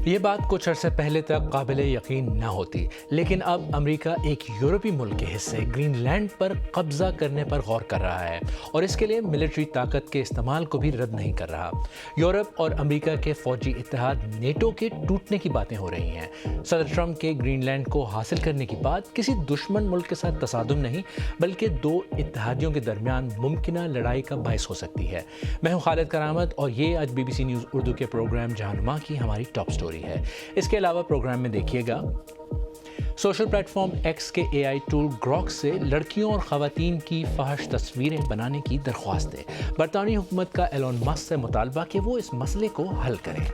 یہ بات کچھ عرصے پہلے تک قابل یقین نہ ہوتی، لیکن اب امریکہ ایک یورپی ملک کے حصے گرین لینڈ پر قبضہ کرنے پر غور کر رہا ہے اور اس کے لیے ملٹری طاقت کے استعمال کو بھی رد نہیں کر رہا۔ یورپ اور امریکہ کے فوجی اتحاد نیٹو کے ٹوٹنے کی باتیں ہو رہی ہیں۔ صدر ٹرمپ کے گرین لینڈ کو حاصل کرنے کی بات کسی دشمن ملک کے ساتھ تصادم نہیں بلکہ دو اتحادیوں کے درمیان ممکنہ لڑائی کا باعث ہو سکتی ہے۔ میں ہوں خالد کرامت اور یہ آج BBC نیوز اردو کے پروگرام جہانما کی ہماری ٹاپ سٹوری ہے۔ اس کے علاوہ پروگرام میں دیکھیے گا سوشل پلیٹ فارم ایکس کے AI ٹول گروک سے لڑکیوں اور خواتین کی فحش تصویریں بنانے کی درخواستیں، برطانوی حکومت کا ایلون مسک سے مطالبہ کہ وہ اس مسئلے کو حل کرے،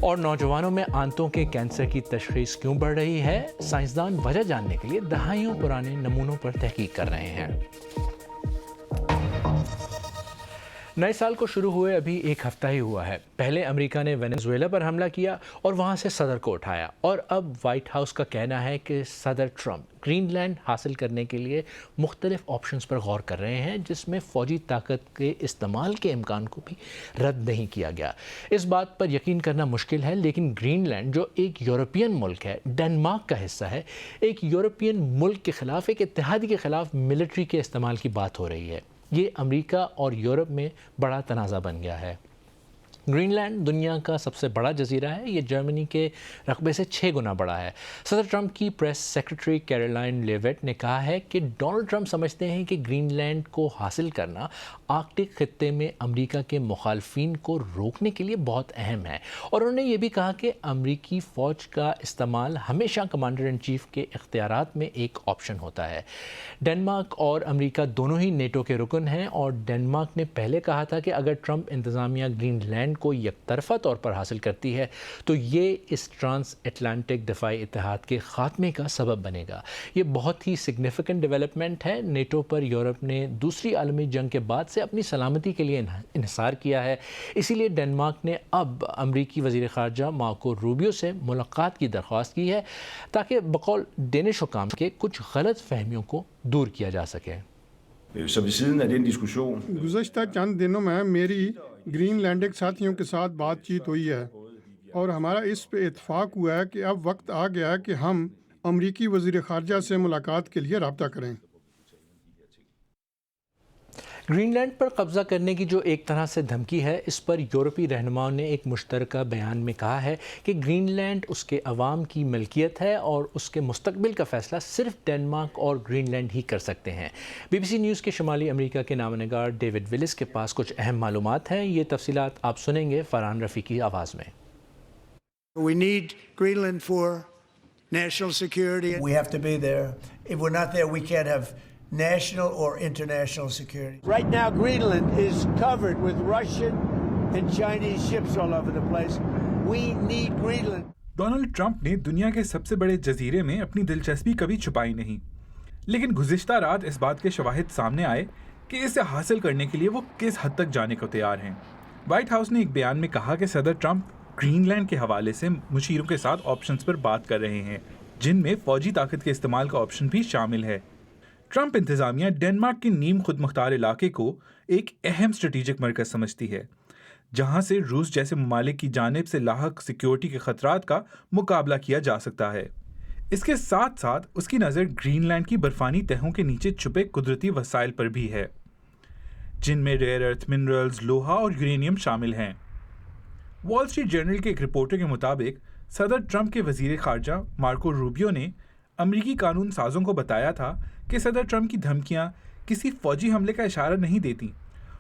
اور نوجوانوں میں آنتوں کے کینسر کی تشخیص کیوں بڑھ رہی ہے، سائنسدان وجہ جاننے کے لیے دہائیوں پرانے نمونوں پر تحقیق کر رہے ہیں۔ نئے سال کو شروع ہوئے ابھی ایک ہفتہ ہی ہوا ہے۔ پہلے امریکہ نے وینزویلا پر حملہ کیا اور وہاں سے صدر کو اٹھایا، اور اب وائٹ ہاؤس کا کہنا ہے کہ صدر ٹرمپ گرین لینڈ حاصل کرنے کے لیے مختلف آپشنز پر غور کر رہے ہیں، جس میں فوجی طاقت کے استعمال کے امکان کو بھی رد نہیں کیا گیا۔ اس بات پر یقین کرنا مشکل ہے، لیکن گرین لینڈ جو ایک یورپین ملک ہے، ڈنمارک کا حصہ ہے، ایک یورپین ملک کے خلاف، ایک اتحادی کے خلاف ملٹری کے استعمال کی بات ہو رہی ہے۔ یہ امریکہ اور یورپ میں بڑا تنازع بن گیا ہے۔ گرین لینڈ دنیا کا سب سے بڑا جزیرہ ہے، یہ جرمنی کے رقبے سے 6 گنا بڑا ہے۔ صدر ٹرمپ کی پریس سیکرٹری کیرولائن لیوٹ نے کہا ہے کہ ڈونلڈ ٹرمپ سمجھتے ہیں کہ گرین لینڈ کو حاصل کرنا آرکٹک خطے میں امریکہ کے مخالفین کو روکنے کے لیے بہت اہم ہے، اور انہوں نے یہ بھی کہا کہ امریکی فوج کا استعمال ہمیشہ کمانڈر ان چیف کے اختیارات میں ایک آپشن ہوتا ہے۔ ڈنمارک اور امریکہ دونوں ہی نیٹو کے رکن ہیں، اور ڈنمارک نے پہلے کہا تھا کہ اگر ٹرمپ انتظامیہ گرین لینڈ کو یک طرفہ طور پر حاصل کرتی ہے تو یہ اس ٹرانس اٹلانٹک دفاعی اتحاد کے خاتمے کا سبب بنے گا۔ یہ بہت ہی سگنیفیکنٹ ڈیولپمنٹ ہے۔ نیٹو پر یورپ نے دوسری عالمی جنگ کے بعد سے اپنی سلامتی کے لیے انحصار کیا ہے، اسی لیے ڈنمارک نے اب امریکی وزیر خارجہ مارکو روبیو سے ملاقات کی درخواست کی ہے تاکہ بقول ڈینش حکام کے کچھ غلط فہمیوں کو دور کیا جا سکے۔ گزشتہ چند دنوں میں میری گرین لینڈک ساتھیوں کے ساتھ بات چیت ہوئی ہے، اور ہمارا اس پہ اتفاق ہوا ہے کہ اب وقت آ گیا ہے کہ ہم امریکی وزیر خارجہ سے ملاقات کے لیے رابطہ کریں۔ گرین لینڈ پر قبضہ کرنے کی جو ایک طرح سے دھمکی ہے، اس پر یورپی رہنماؤں نے ایک مشترکہ بیان میں کہا ہے کہ گرین لینڈ اس کے عوام کی ملکیت ہے اور اس کے مستقبل کا فیصلہ صرف ڈنمارک اور گرین لینڈ ہی کر سکتے ہیں۔ BBC نیوز کے شمالی امریکہ کے نامہ نگار ڈیوڈ ولس کے پاس کچھ اہم معلومات ہیں، یہ تفصیلات آپ سنیں گے فرحان رفیع کی آواز میں۔ We need Greenland for national security. We have to be there. If we're not there, we can't have national or international security. Right now, Greenland is covered with Russian and Chinese ships all over the place. We need Greenland. Donald Trump نے دنیا کے سب سے بڑے جزیرے میں اپنی دلچسپی کبھی چھپائی نہیں، لیکن گزشتہ رات اس بات کے شواہد سامنے آئے کہ اسے حاصل کرنے کے لیے وہ کس حد تک جانے کو تیار ہیں۔ وائٹ ہاؤس نے ایک بیان میں کہا کہ صدر ٹرمپ گرین لینڈ کے حوالے سے مشیروں کے ساتھ آپشنز پر بات کر رہے ہیں، جن میں فوجی طاقت کے استعمال کا آپشن بھی شامل ہے۔ ٹرمپ انتظامیہ ڈنمارک کے نیم خود مختار علاقے کو ایک اہم اسٹریٹجک مرکز سمجھتی ہے، جہاں سے روس جیسے ممالک کی جانب سے لاحق سیکیورٹی کے خطرات کا مقابلہ کیا جا سکتا ہے۔ اس کے ساتھ ساتھ اس کی نظر گرین لینڈ کی برفانی تہوں کے نیچے چھپے قدرتی وسائل پر بھی ہے، جن میں ریئر ارتھ منرلز، لوہا اور یورینیم شامل ہیں۔ وال اسٹریٹ جرنل کے ایک رپورٹر کے مطابق صدر ٹرمپ کے وزیر خارجہ مارکو روبیو نے امریکی قانون سازوں کو بتایا تھا کہ صدر ٹرمپ کی دھمکیاں کسی فوجی حملے کا اشارہ نہیں دیتی،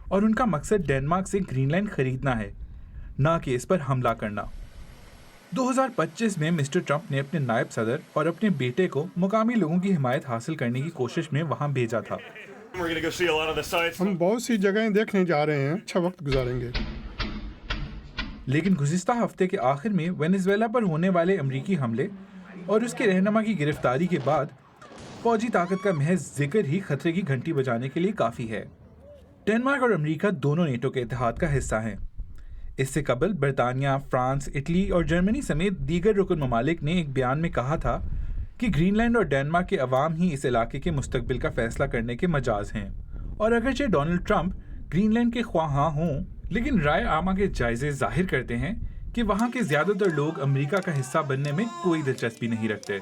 اور ان کا مقصد ڈنمارک سے گرین لینڈ خریدنا ہے، نہ کہ اس پر حملہ کرنا۔ 2025 میں مسٹر ٹرمپ نے اپنے نائب صدر اور اپنے بیٹے کو مقامی لوگوں کی حمایت حاصل کرنے کی کوشش میں وہاں بھیجا تھا۔ ہم بہت سی جگہیں دیکھنے جا رہے ہیں، اچھا وقت گزاریں گے۔ لیکن گزشتہ ہفتے کے آخر میں وینزویلا پر ہونے والے امریکی حملے اور اس کے رہنما کی گرفتاری کے بعد فوجی طاقت کا محض ذکر ہی خطرے کی گھنٹی بجانے کے لیے کافی ہے۔ ڈنمارک اور امریکہ دونوں نیٹو کے اتحاد کا حصہ ہیں۔ اس سے قبل برطانیہ، فرانس، اٹلی اور جرمنی سمیت دیگر رکن ممالک نے ایک بیان میں کہا تھا کہ گرین لینڈ اور ڈنمارک کے عوام ہی اس علاقے کے مستقبل کا فیصلہ کرنے کے مجاز ہیں۔ اور اگرچہ ڈونلڈ ٹرمپ گرین لینڈ کے خواہاں ہوں، لیکن رائے عامہ کے جائزے ظاہر کرتے ہیں کہ وہاں کے زیادہ تر لوگ امریکہ کا حصہ بننے میں کوئی دلچسپی نہیں رکھتے۔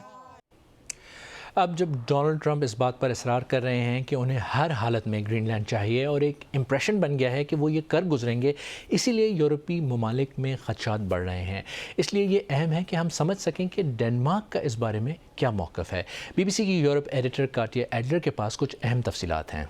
اب جب ڈونلڈ ٹرمپ اس بات پر اصرار کر رہے ہیں کہ انہیں ہر حالت میں گرین لینڈ چاہیے اور ایک امپریشن بن گیا ہے کہ وہ یہ کر گزریں گے، اسی لیے یورپی ممالک میں خدشات بڑھ رہے ہیں۔ اس لیے یہ اہم ہے کہ ہم سمجھ سکیں کہ ڈنمارک کا اس بارے میں کیا موقف ہے۔ بی بی سی کی یورپ ایڈیٹر کاٹیا ایڈلر کے پاس کچھ اہم تفصیلات ہیں۔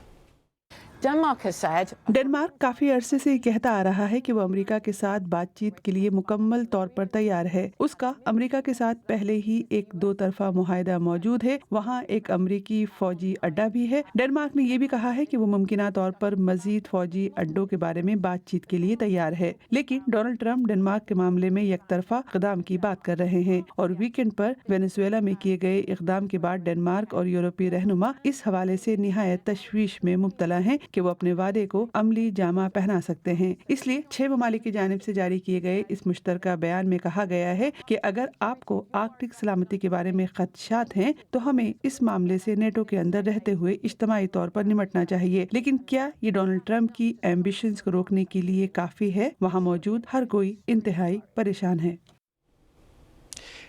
ڈنمارک کافی عرصے سے کہتا آ رہا ہے کہ وہ امریکہ کے ساتھ بات چیت کے لیے مکمل طور پر تیار ہے۔ اس کا امریکہ کے ساتھ پہلے ہی ایک دو طرفہ معاہدہ موجود ہے، وہاں ایک امریکی فوجی اڈہ بھی ہے۔ ڈنمارک نے یہ بھی کہا ہے کہ وہ ممکنہ طور پر مزید فوجی اڈوں کے بارے میں بات چیت کے لیے تیار ہے، لیکن ڈونلڈ ٹرمپ ڈنمارک کے معاملے میں یک طرفہ اقدام کی بات کر رہے ہیں، اور ویکینڈ پر وینزویلا میں کیے گئے اقدام کے بعد ڈنمارک اور یورپی رہنما اس حوالے سے نہایت تشویش میں مبتلا ہیں کہ وہ اپنے وعدے کو عملی جامہ پہنا سکتے ہیں۔ اس لیے 6 ممالک کی جانب سے جاری کیے گئے اس مشترکہ بیان میں کہا گیا ہے کہ اگر آپ کو آرکٹک سلامتی کے بارے میں خدشات ہیں تو ہمیں اس معاملے سے نیٹو کے اندر رہتے ہوئے اجتماعی طور پر نمٹنا چاہیے۔ لیکن کیا یہ ڈونلڈ ٹرمپ کی ایمبیشنز کو روکنے کے لیے کافی ہے؟ وہاں موجود ہر کوئی انتہائی پریشان ہے۔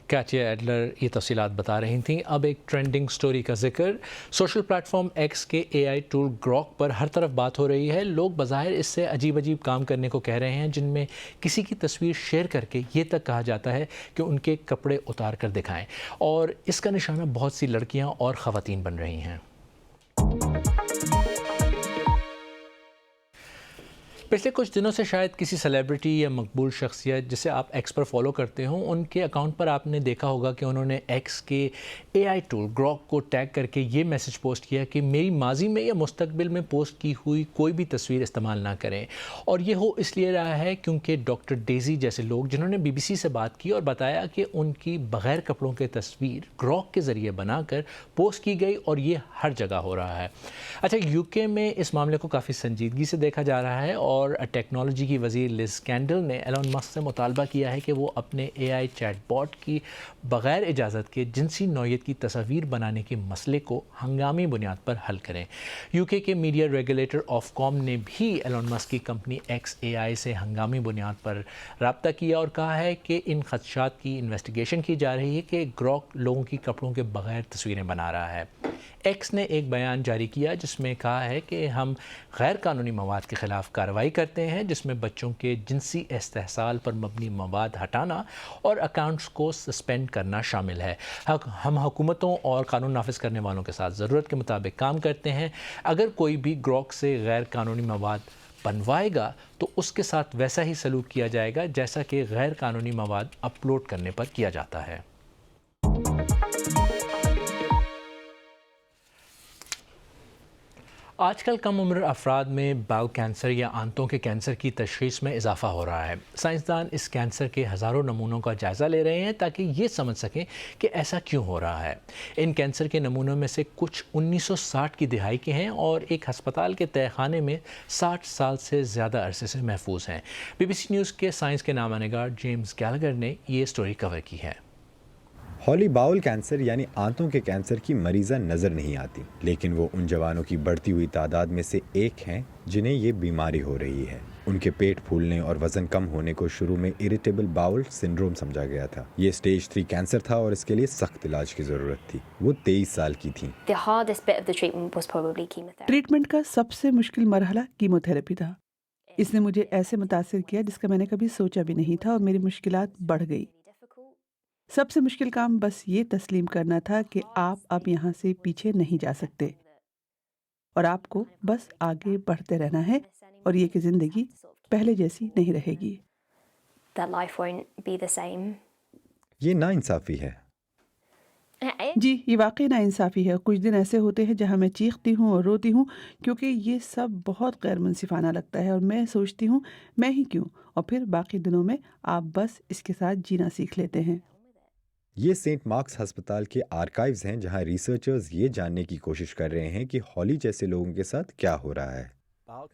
کاٹیا ایڈلر یہ تفصیلات بتا رہی تھیں۔ اب ایک ٹرینڈنگ سٹوری کا ذکر۔ سوشل پلیٹ فارم ایکس کے اے آئی ٹول گروک پر ہر طرف بات ہو رہی ہے۔ لوگ بظاہر اس سے عجیب عجیب کام کرنے کو کہہ رہے ہیں، جن میں کسی کی تصویر شیئر کر کے یہ تک کہا جاتا ہے کہ ان کے کپڑے اتار کر دکھائیں، اور اس کا نشانہ بہت سی لڑکیاں اور خواتین بن رہی ہیں۔ پچھلے کچھ دنوں سے شاید کسی سیلیبریٹی یا مقبول شخصیت جسے آپ ایکس پر فالو کرتے ہوں، ان کے اکاؤنٹ پر آپ نے دیکھا ہوگا کہ انہوں نے ایکس کے اے آئی ٹول گروک کو ٹیگ کر کے یہ میسج پوسٹ کیا کہ میری ماضی میں یا مستقبل میں پوسٹ کی ہوئی کوئی بھی تصویر استعمال نہ کریں، اور یہ ہو اس لیے رہا ہے کیونکہ ڈاکٹر ڈیزی جیسے لوگ جنہوں نے بی بی سی سے بات کی اور بتایا کہ ان کی بغیر کپڑوں کے تصویر گروک کے ذریعے بنا کر پوسٹ کی گئی، اور یہ ہر جگہ ہو رہا ہے۔ اچھا، یو کے میں اس معاملے کو کافی سنجیدگی سے دیکھا جا رہا ہے، اور ٹیکنالوجی کی وزیر لیز کینڈل نے ایلن مسک سے مطالبہ کیا ہے کہ وہ اپنے اے آئی چیٹ باٹ کی بغیر اجازت کے جنسی نوعیت کی تصاویر بنانے کے مسئلے کو ہنگامی بنیاد پر حل کریں۔ یو کے میڈیا ریگولیٹر آف کام نے بھی ایلن مسک کی کمپنی ایکس اے آئی سے ہنگامی بنیاد پر رابطہ کیا اور کہا ہے کہ ان خدشات کی انویسٹیگیشن کی جا رہی ہے کہ گروک لوگوں کی کپڑوں کے بغیر تصویریں بنا رہا ہے۔ ایکس نے ایک بیان جاری کیا جس میں کہا ہے کہ ہم غیر قانونی مواد کے خلاف کارروائی کرتے ہیں، جس میں بچوں کے جنسی استحصال پر مبنی مواد ہٹانا اور اکاؤنٹس کو سسپینڈ کرنا شامل ہے۔ ہم حکومتوں اور قانون نافذ کرنے والوں کے ساتھ ضرورت کے مطابق کام کرتے ہیں۔ اگر کوئی بھی گروک سے غیر قانونی مواد بنوائے گا تو اس کے ساتھ ویسا ہی سلوک کیا جائے گا جیسا کہ غیر قانونی مواد اپلوڈ کرنے پر کیا جاتا ہے۔ آج کل کم عمر افراد میں باؤل کینسر یا آنتوں کے کینسر کی تشخیص میں اضافہ ہو رہا ہے۔ سائنسدان اس کینسر کے ہزاروں نمونوں کا جائزہ لے رہے ہیں تاکہ یہ سمجھ سکیں کہ ایسا کیوں ہو رہا ہے۔ ان کینسر کے نمونوں میں سے کچھ 1960 کی دہائی کے ہیں اور ایک ہسپتال کے تہہ خانے میں 60 سال سے زیادہ عرصے سے محفوظ ہیں۔ بی بی سی نیوز کے سائنس کے نامہ نگار جیمز گیلگر نے یہ سٹوری کور کی ہے۔ ہولی باؤل کینسر یعنی آنتوں کے کینسر کی مریضہ نظر نہیں آتی، لیکن وہ ان جوانوں کی بڑھتی ہوئی تعداد میں سے ایک ہیں جنہیں یہ بیماری ہو رہی ہے۔ ان کے پیٹ پھولنے اور وزن کم ہونے کو شروع میں اریٹیبل باؤل سنڈروم سمجھا گیا تھا۔ یہ سٹیج 3 کینسر تھا اور اس کے لیے سخت علاج کی ضرورت تھی۔ وہ 23 سال کی تھیں۔ ٹریٹمنٹ کا سب سے مشکل مرحلہ کیموتھراپی تھا۔ اس نے مجھے ایسے متاثر کیا جس کا میں نے کبھی سوچا بھی نہیں تھا، اور میری مشکلات بڑھ گئی۔ سب سے مشکل کام بس یہ تسلیم کرنا تھا کہ آپ اب یہاں سے پیچھے نہیں جا سکتے، اور آپ کو بس آگے بڑھتے رہنا ہے، اور یہ کہ زندگی پہلے جیسی نہیں رہے گی۔ یہ ناانصافی ہے۔ جی، یہ واقعی ناانصافی ہے۔ کچھ دن ایسے ہوتے ہیں جہاں میں چیختی ہوں اور روتی ہوں کیونکہ یہ سب بہت غیر منصفانہ لگتا ہے، اور میں سوچتی ہوں میں ہی کیوں، اور پھر باقی دنوں میں آپ بس اس کے ساتھ جینا سیکھ لیتے ہیں۔ یہ سینٹ مارکس ہسپتال کے آرکائیوز ہیں جہاں ریسرچرز یہ جاننے کی کوشش کر رہے ہیں کہ ہولی جیسے لوگوں کے ساتھ کیا ہو رہا ہے۔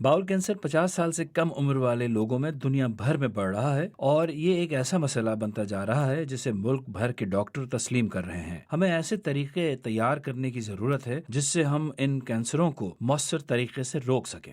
باؤل کینسر 50 سال سے کم عمر والے لوگوں میں دنیا بھر میں بڑھ رہا ہے، اور یہ ایک ایسا مسئلہ بنتا جا رہا ہے جسے ملک بھر کے ڈاکٹر تسلیم کر رہے ہیں۔ ہمیں ایسے طریقے تیار کرنے کی ضرورت ہے جس سے ہم ان کینسروں کو مؤثر طریقے سے روک سکیں۔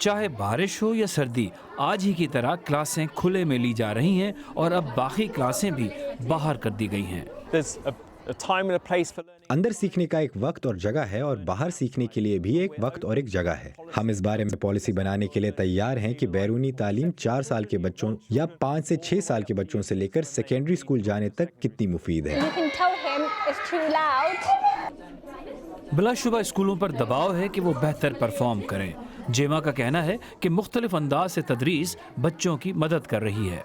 چاہے بارش ہو یا سردی، آج ہی کی طرح کلاسیں کھلے میں لی جا رہی ہیں اور اب باقی کلاسیں بھی باہر کر دی گئی ہیں۔ اندر سیکھنے کا ایک وقت اور جگہ ہے اور باہر سیکھنے کے لیے بھی ایک وقت اور ایک جگہ ہے۔ ہم اس بارے میں پالیسی بنانے کے لیے تیار ہیں کہ بیرونی تعلیم 4 سال کے بچوں یا 5 سے 6 سال کے بچوں سے لے کر سیکنڈری اسکول جانے تک کتنی مفید ہے۔ بلا شبہ اسکولوں پر دباؤ ہے کہ وہ بہتر پرفارم کریں۔ جیما کا کہنا ہے کہ مختلف انداز سے تدریس بچوں کی مدد کر رہی ہے۔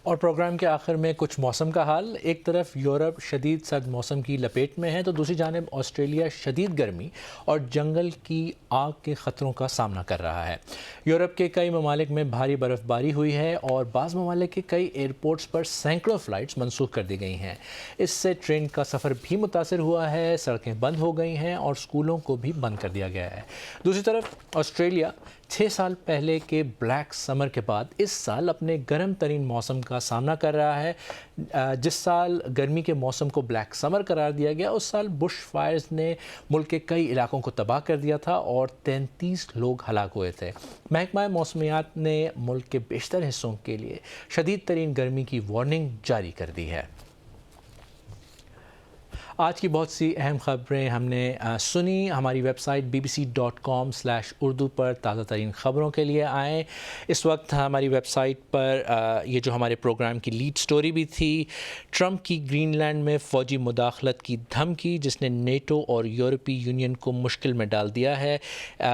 اور پروگرام کے آخر میں کچھ موسم کا حال۔ ایک طرف یورپ شدید سرد موسم کی لپیٹ میں ہے تو دوسری جانب آسٹریلیا شدید گرمی اور جنگل کی آگ کے خطروں کا سامنا کر رہا ہے۔ یورپ کے کئی ممالک میں بھاری برف باری ہوئی ہے اور بعض ممالک کے کئی ایئرپورٹس پر سینکڑوں فلائٹس منسوخ کر دی گئی ہیں۔ اس سے ٹرین کا سفر بھی متاثر ہوا ہے، سڑکیں بند ہو گئی ہیں اور اسکولوں کو بھی بند کر دیا گیا ہے۔ دوسری طرف آسٹریلیا 6 سال پہلے کے بلیک سمر کے بعد اس سال اپنے گرم ترین موسم کا سامنا کر رہا ہے۔ جس سال گرمی کے موسم کو بلیک سمر قرار دیا گیا، اس سال بش فائرز نے ملک کے کئی علاقوں کو تباہ کر دیا تھا اور 33 لوگ ہلاک ہوئے تھے۔ محکمہ موسمیات نے ملک کے بیشتر حصوں کے لیے شدید ترین گرمی کی وارننگ جاری کر دی ہے۔ آج کی بہت سی اہم خبریں ہم نے سنی۔ ہماری ویب سائٹ bbc.com/urdu پر تازہ ترین خبروں کے لیے آئیں۔ اس وقت ہماری ویب سائٹ پر یہ جو ہمارے پروگرام کی لیڈ سٹوری بھی تھی، ٹرمپ کی گرین لینڈ میں فوجی مداخلت کی دھمکی جس نے نیٹو اور یورپی یونین کو مشکل میں ڈال دیا ہے۔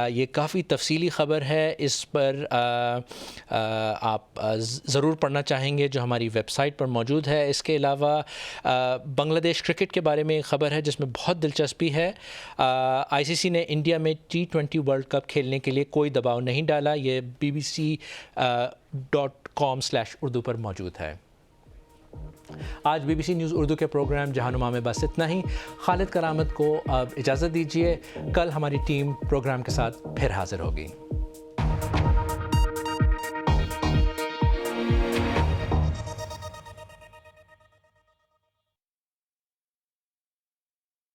یہ کافی تفصیلی خبر ہے، اس پر آپ ضرور پڑھنا چاہیں گے جو ہماری ویب سائٹ پر موجود ہے۔ اس کے علاوہ بنگلہ دیش کرکٹ کے بارے میں ایک خبر ہے جس میں بہت دلچسپی ہے۔ ICC نے انڈیا میں T20 ورلڈ کپ کھیلنے کے لیے کوئی دباؤ نہیں ڈالا۔ یہ bbc.com/urdu پر موجود ہے۔ آج BBC نیوز اردو کے پروگرام جہانما میں بس اتنا ہی۔ خالد کرامت کو اب اجازت دیجیے، کل ہماری ٹیم پروگرام کے ساتھ پھر حاضر ہوگی۔